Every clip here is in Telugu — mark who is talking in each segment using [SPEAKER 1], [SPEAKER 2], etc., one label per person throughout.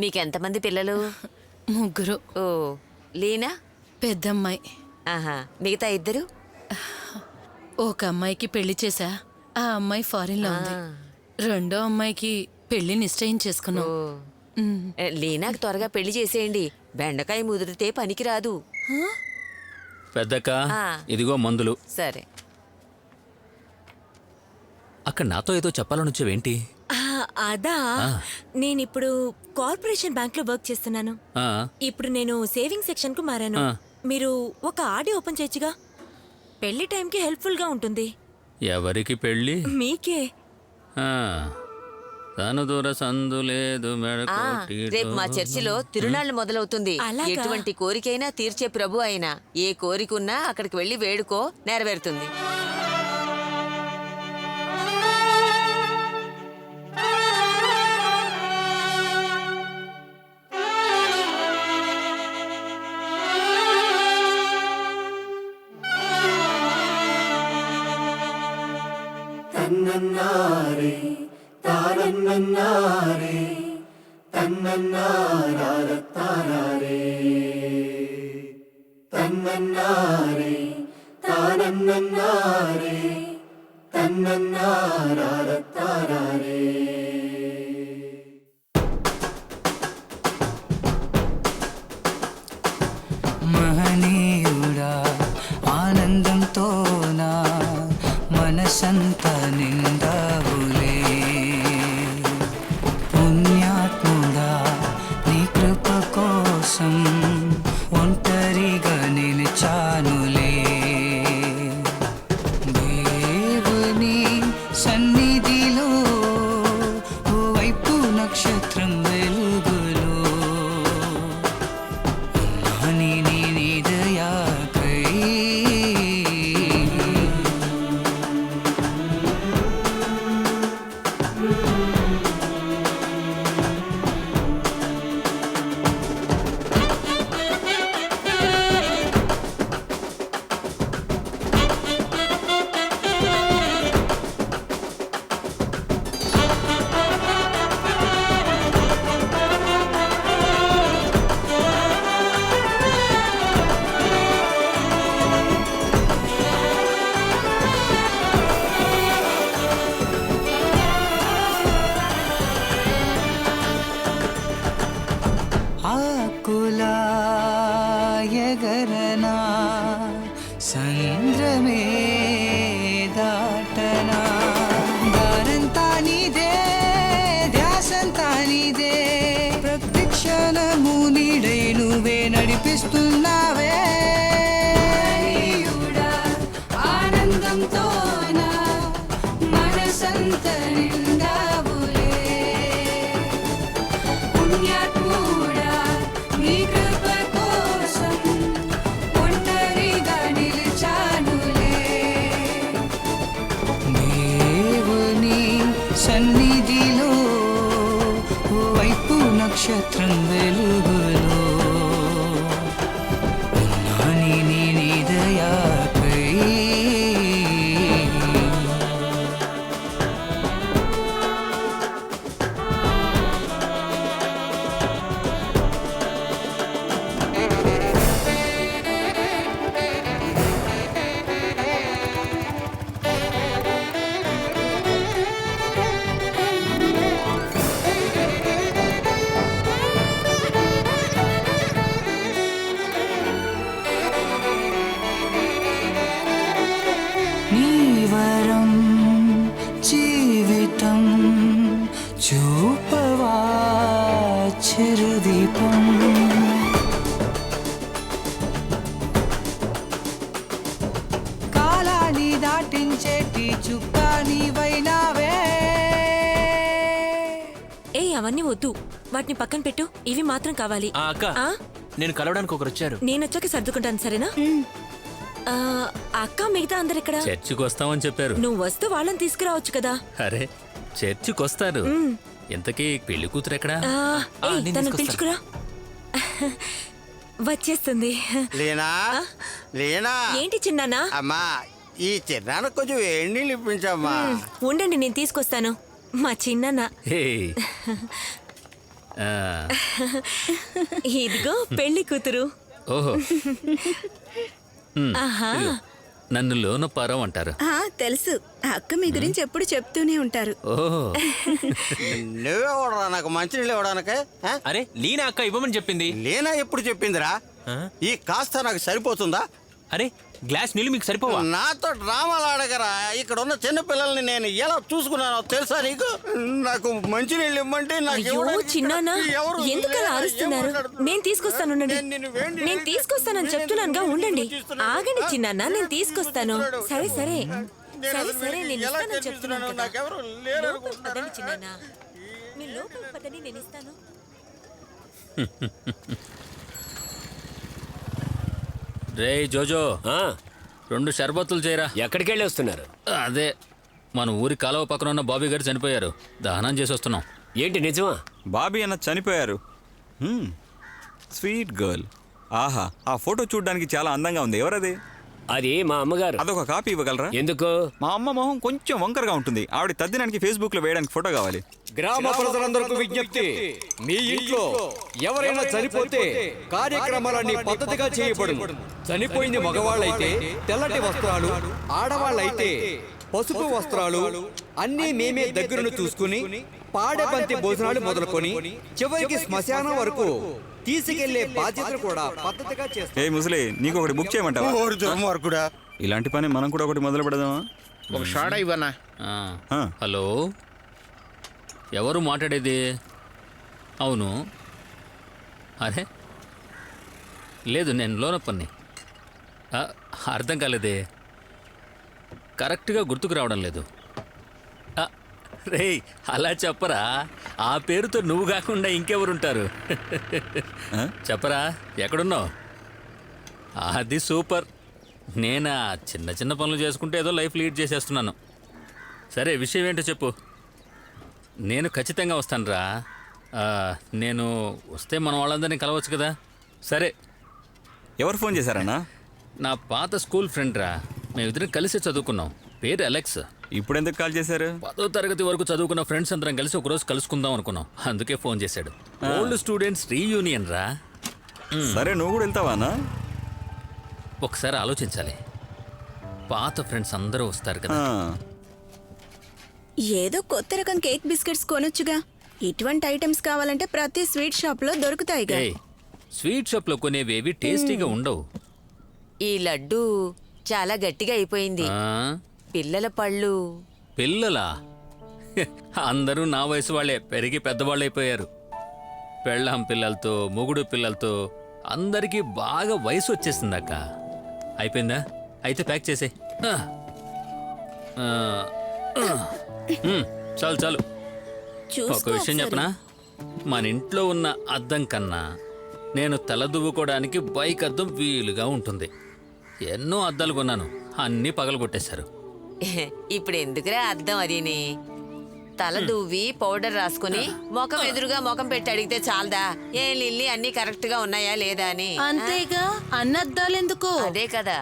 [SPEAKER 1] మీకెంతమంది పిల్లలు?
[SPEAKER 2] ముగ్గురు.
[SPEAKER 1] ఓ, లీనా
[SPEAKER 2] పెద్దమ్మాయి.
[SPEAKER 1] ఆహా, మిగతా ఇద్దరు?
[SPEAKER 2] ఒక అమ్మాయికి పెళ్లి చేశా, ఆ అమ్మాయి ఫారిన్ లో ఉంది. రెండో అమ్మాయికి పెళ్లి నిశ్చయించేసుకున్నాం.
[SPEAKER 1] లీనాకి త్వరగా పెళ్లి చేసేయండి, బెండకాయ ముదిరితే పనికిరాదు.
[SPEAKER 3] పెద్దక్క, ఇదిగో మందులు.
[SPEAKER 1] సరే.
[SPEAKER 3] అక్కడ నాతో ఏదో చెప్పాలనొచ్చేవేంటి?
[SPEAKER 4] అదా, నేనిప్పుడు కార్పొరేషన్ బ్యాంక్ లో వర్క్ చేస్తున్నాను. ఇప్పుడు నేను సేవింగ్ సెక్షన్ కు మారాను. మీరు ఒక ఆర్డీ ఓపెన్ చేయొచ్చుగా, పెళ్లి టైంకి హెల్ప్ఫుల్ గా ఉంటుంది.
[SPEAKER 3] ఎవరికి పెళ్లి?
[SPEAKER 4] మీకే.
[SPEAKER 3] తను దూర సందు లేదు.
[SPEAKER 1] రేపు మా చర్చిలో తిరునాళ్లు మొదలవుతుంది.
[SPEAKER 4] అలాగా?
[SPEAKER 1] ఎటువంటి కోరికైనా తీర్చే ప్రభు అయినా ఏ కోరికున్నా అక్కడికి వెళ్లి వేడుకో, నెరవేరుతుంది.
[SPEAKER 5] తన్నన్నారే తానన్నన్నారే తన్నన్నారారతారారే తన్నన్నారే తానన్నన్నారే తన్నన్నారారతారారే.
[SPEAKER 6] మహనీయుడా ఆనందంతో నా మనసంత నిందావులే. పుణ్యాత్ముడా నీ కృప కోసం ఒంటరిగా నిలిచానులే. దేవుని సన్నిధిలో ఓ వైపు నక్షత్రం వెలుగులో ఉన్నాని నీ దయాకై. ఆకులా ఎగరనా సంద్రమే దాటనా. దారంతా నీదే, ధ్యాసంతా నీదే, ప్రతి క్షణము నీడై నువ్వే నడిపిస్తున్నావే. ఆనందంతో నా మనసంత నిండావులే. పుణ్యాత్ముడా నీ కృప కోసం ఒంటరిగా నిలిచానులే. దేవుని సన్నిధిలో ఓ వైపు నక్షత్రం వెలుగులో ఉన్నాని నీ దయాకై. నీ వరం జీవితం చూపవా చిరుదీపం. కాలాన్ని దాటించేటి చుక్కా నీవైనావే.
[SPEAKER 4] అవన్నీ వద్దు, వాటిని పక్కన పెట్టు. ఇవి మాత్రం కావాలి.
[SPEAKER 7] అక్క, నేను కలవడానికి ఒకరు వచ్చారు.
[SPEAKER 4] నేనొచ్చాక సర్దుకుంటాను, సరేనా? అక్క, మిగతా అందరు ఇక్కడ?
[SPEAKER 3] చర్చికి వస్తామని చెప్పారు.
[SPEAKER 4] నువ్వు వస్తూ వాళ్ళని తీసుకురావచ్చు కదా.
[SPEAKER 3] అరే, చర్చికి వస్తారు. ఇంతకీ పెళ్లి కూతురు ఎక్కడా?
[SPEAKER 4] తను పిలుచుకురా. వచ్చేస్తుంది.
[SPEAKER 8] లీనా, లీనా.
[SPEAKER 4] ఏంటి చిన్నానా?
[SPEAKER 8] అమ్మా, ఈ చిన్నాన్న కొంచెం వేడి నీళ్ళు ఇప్పించమ్మా.
[SPEAKER 4] ఉండండి, నేను తీసుకొస్తాను. మా చిన్నాన్న.
[SPEAKER 3] ఆ,
[SPEAKER 4] ఇదిగో పెళ్లి కూతురు.
[SPEAKER 3] ఓహో ఇదిగో, నన్ను లోనపారం అంటారు.
[SPEAKER 9] తెలుసు, అక్క మీ గురించి ఎప్పుడు చెప్తూనే ఉంటారు.
[SPEAKER 3] ఓహో
[SPEAKER 8] నువ్వెవడరా నాకు మంచినీళ్ళు ఇవ్వడానికే ఆ?
[SPEAKER 7] అరే లీనా అక్క ఇవ్వమని చెప్పింది.
[SPEAKER 8] లేనా ఎప్పుడు చెప్పిందిరా?
[SPEAKER 7] ఆ?
[SPEAKER 8] ఈ కాస్త నాకు సరిపోతుందా?
[SPEAKER 7] అరే గ్లాస్ నీళ్ళు మీకు సరిపోవా?
[SPEAKER 8] నాతో డ్రామాలు ఆడగరా. ఇక్కడ ఉన్న చిన్న పిల్లల్ని నేను ఎలా చూసుకున్నానో తెలుసా నీకు? నాకు మంచినీళ్ళు ఇమ్మంటే నాకు
[SPEAKER 4] అయ్యో
[SPEAKER 8] ఇవ్వడానికి
[SPEAKER 4] చిన్నానా,
[SPEAKER 8] ఎవరు
[SPEAKER 4] ఎందుకలా
[SPEAKER 8] లేరా?
[SPEAKER 4] అరుస్తున్నారు?
[SPEAKER 8] ఏం మాట్లాడుతున్నారు?
[SPEAKER 4] నేను తీసుకొస్తాను, ఉండండి.
[SPEAKER 8] నేను నిన్ను వేడి
[SPEAKER 4] నేను
[SPEAKER 8] నీళ్ళు
[SPEAKER 4] తీసుకొస్తానని
[SPEAKER 8] నేను
[SPEAKER 4] చెప్తున్నానుగా,
[SPEAKER 8] నిన్ను
[SPEAKER 4] ఉండండి.
[SPEAKER 8] చూస్తున్నాను.
[SPEAKER 4] ఆగండి చిన్నానా, నేను తీసుకొస్తాను. సరే సరే
[SPEAKER 8] నేను
[SPEAKER 4] సరే
[SPEAKER 8] అసలు
[SPEAKER 4] సరే, నేను
[SPEAKER 8] ఎలా
[SPEAKER 4] ఇస్తానని చెప్తున్నాను
[SPEAKER 8] కనిపిస్తున్నానో
[SPEAKER 4] కదా.
[SPEAKER 8] నాకెవరు లేరు
[SPEAKER 4] లోపలికి
[SPEAKER 8] అనుకుంటున్నారా?
[SPEAKER 4] పదండి చిన్నానా, మీ లోపలికి పదండి, నేను ఇస్తాను.
[SPEAKER 3] రే జోజో, 2 షర్బత్తులు చేయరా.
[SPEAKER 10] ఎక్కడికి వెళ్ళి వస్తున్నారు?
[SPEAKER 3] అదే మన ఊరి కాలువ పక్కన ఉన్న బాబీ గారు చనిపోయారు, దహనం చేసి వస్తున్నాం.
[SPEAKER 10] ఏంటి నిజమా?
[SPEAKER 11] బాబీ అన్న చనిపోయారు. Sweet girl. ఆహా, ఆ ఫోటో చూడడానికి చాలా అందంగా ఉంది. ఎవరది?
[SPEAKER 10] అది మా అమ్మగారు.
[SPEAKER 11] అదొక కాపీ ఇవ్వగలరా?
[SPEAKER 10] ఎందుకు?
[SPEAKER 11] మా అమ్మ మొహం కొంచెం వంకరగా ఉంటుంది. ఆవిడ తద్దినానికి ఫేస్బుక్ లో వేయడానికి ఫోటో కావాలి.
[SPEAKER 12] గ్రామ ప్రజలందరికీ విజ్ఞప్తి, మీ ఇంట్లో ఎవరైనా చనిపోతే కార్యక్రమాలన్నీ పద్ధతిగా చేయబడును. చనిపోయింది మగవాళ్ళైతే తెల్లటి వస్త్రాలు, ఆడవాళ్ళైతే పసుపు వస్త్రాలు అన్నీ మేమే దగ్గరును చూసుకుని పాడెబంతి భోజనాలు మొదలుకొని చివరికి శ్మశానం వరకు తీసుకెళ్లే బాధ్యతలు కూడా పద్ధతిగా చేస్తాం.
[SPEAKER 11] ఏ ముసలి, నీకు ఒకటి బుక్ చేయమంటావా?
[SPEAKER 8] ఓరి దుర్మార్గుడా.
[SPEAKER 11] ఇలాంటి పని మనం కూడా ఒకటి మొదలు పెడదామా?
[SPEAKER 12] ఒక షాడా ఇవ్వనా?
[SPEAKER 3] ఆ, హలో, ఎవరు మాట్లాడేది? అవును, అరే లేదు, నేను లోనప్పని. అర్థం కాలేదే, కరెక్ట్గా గుర్తుకు రావడం లేదు. రేయ్ అలా చెప్పరా, ఆ పేరుతో నువ్వు కాకుండా ఇంకెవరుంటారు? చెప్పరా, ఎక్కడున్నావు? అది సూపర్. నేనా చిన్న చిన్న పనులు చేసుకుంటే ఏదో లైఫ్ లీడ్ చేసేస్తున్నాను. సరే, విషయం ఏంటో చెప్పు. నేను ఖచ్చితంగా వస్తానురా. నేను వస్తే మన వాళ్ళందరినీ కలవచ్చు కదా. సరే.
[SPEAKER 11] ఎవరు ఫోన్ చేశారన్నా?
[SPEAKER 3] నా పాత స్కూల్ ఫ్రెండ్ రా, మేమిద్దరం కలిసి చదువుకున్నాం. పేరు అలెక్స్.
[SPEAKER 11] ఇప్పుడు ఎందుకు కాల్ చేశారు?
[SPEAKER 3] 10వ తరగతి వరకు చదువుకున్న ఫ్రెండ్స్ అందరం కలిసి ఒకరోజు కలుసుకుందాం అనుకున్నాం, అందుకే ఫోన్ చేశాడు. ఓల్డ్ స్టూడెంట్స్ రీయూనియన్ రా.
[SPEAKER 11] సరే, నువ్వు కూడా వెళ్తావానా?
[SPEAKER 3] ఒకసారి ఆలోచించాలి. పాత ఫ్రెండ్స్ అందరూ వస్తారు కదా.
[SPEAKER 9] ఏదో కొత్త రకం కేక్ బిస్కెట్స్ కొనొచ్చుగా. ఇటువంటి ఐటమ్స్ కావాలంటే ప్రతి స్వీట్ షాప్ లో దొరుకుతాయిగా.
[SPEAKER 3] ఏయ్, స్వీట్ షాప్లో కొనేవేవి టేస్టీగా ఉండవు.
[SPEAKER 1] ఈ లడ్డు చాలా గట్టిగా అయిపోయింది. పిల్లల పళ్ళు.
[SPEAKER 3] పిల్లలా? అందరూ నా వయసు వాళ్ళే, పెరిగి పెద్దవాళ్ళు అయిపోయారు. పెళ్ళాం పిల్లలతో, మొగుడు పిల్లలతో అందరికీ బాగా వయసు వచ్చేసిందాక. అయిపోయిందా? అయితే ప్యాక్ చేసే. చాలు చాలు. ఒక విషయం చెప్పనా, మన ఇంట్లో ఉన్న అద్దం కన్నా నేను తలదువ్వుకోవడానికి బైక్ అద్దం వీలుగా ఉంటుంది. ఎన్నో అద్దాలు కొన్నాను, అన్నీ పగలగొట్టేశారు.
[SPEAKER 1] ఇప్పుడు ఎందుకురా అర్థం అదిని? తల దువ్వి పౌడర్ రాసుకుని ముఖం ఎదురుగా ముఖం పెట్టి అడిగితే చాలదా? ఏ లిల్లీ అన్ని కరెక్ట్ గా ఉన్నాయా లేదా అని?
[SPEAKER 2] అంతేగా, అన్నద్దాలెందుకు?
[SPEAKER 1] అదే కదా.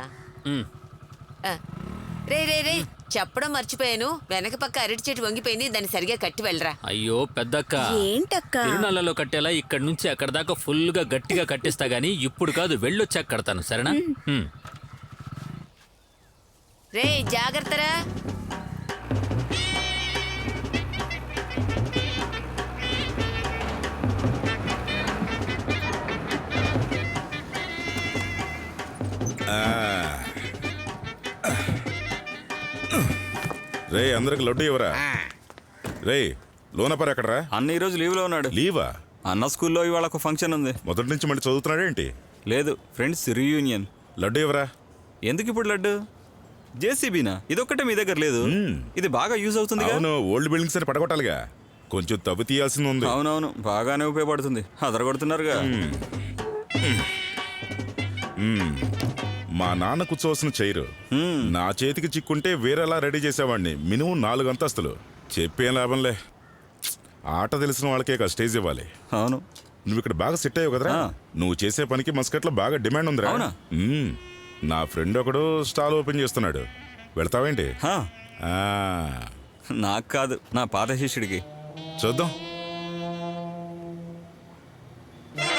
[SPEAKER 1] రే రే రే, చెప్పడం మర్చిపోయాను. వెనక పక్క అరటి చెట్టు వంగిపోయింది, దాన్ని సరిగా కట్టి వెళ్ళరా.
[SPEAKER 3] అయ్యో పెద్దక్క,
[SPEAKER 9] ఏంటక్క?
[SPEAKER 3] తిరునాళ్ళలో కట్టేలా ఇక్కడి నుంచి అక్కడ దాకా ఫుల్గా గట్టిగా కట్టిస్తా గానీ ఇప్పుడు కాదు, వెళ్ళొచ్చాక కడతాను, సరేనా?
[SPEAKER 1] రే జాగ్రత్తరా.
[SPEAKER 13] రే అందరికి లడ్డు ఇవ్వరా. రే లోనపర్ ఎక్కడరా?
[SPEAKER 11] అన్న ఈరోజు లీవ్లో ఉన్నాడు.
[SPEAKER 13] లీవా?
[SPEAKER 11] అన్న స్కూల్లో ఇవాళ ఒక ఫంక్షన్ ఉంది.
[SPEAKER 13] మొదటి నుంచి మళ్ళీ చదువుతున్నాడేంటి?
[SPEAKER 11] లేదు, ఫ్రెండ్స్ రీయూనియన్.
[SPEAKER 13] లడ్డు ఇవ్వరా.
[SPEAKER 11] ఎందుకు ఇప్పుడు లడ్డు? జేసీబీనా? ఇదొక్కటే మీ దగ్గర లేదు? ఇది బాగా యూజ్ అవుతుంది.
[SPEAKER 13] అవును, ఓల్డ్ బిల్డింగ్స్ అని పడగొట్టాలిగా, కొంచెం తవ్వి తీయాల్సింది ఉంది.
[SPEAKER 11] అవునవును, బాగానే ఉపయోగపడుతుంది. అదరగొడుతున్నారుగా.
[SPEAKER 13] మా నాన్న కూర్చోవలసిన చైరు నా చేతికి చిక్కుంటే వేరేలా రెడీ చేసేవాడిని. మినిమం 4 అంతస్తులు. చెప్పేం లాభంలే, ఆట తెలిసిన వాళ్ళకే స్టేజ్ ఇవ్వాలి.
[SPEAKER 11] అవును,
[SPEAKER 13] నువ్వు ఇక్కడ బాగా సెట్ అయ్యావు కదరా. నువ్వు చేసే పనికి మస్కట్లో బాగా డిమాండ్ ఉందిరా.
[SPEAKER 11] అవునా?
[SPEAKER 13] నా ఫ్రెండ్ ఒకడు స్టాల్ ఓపెన్ చేస్తున్నాడు, వెళ్తావేంటి?
[SPEAKER 11] నాకు కాదు, నా పాత శిష్యుడికి.
[SPEAKER 13] చూద్దాం.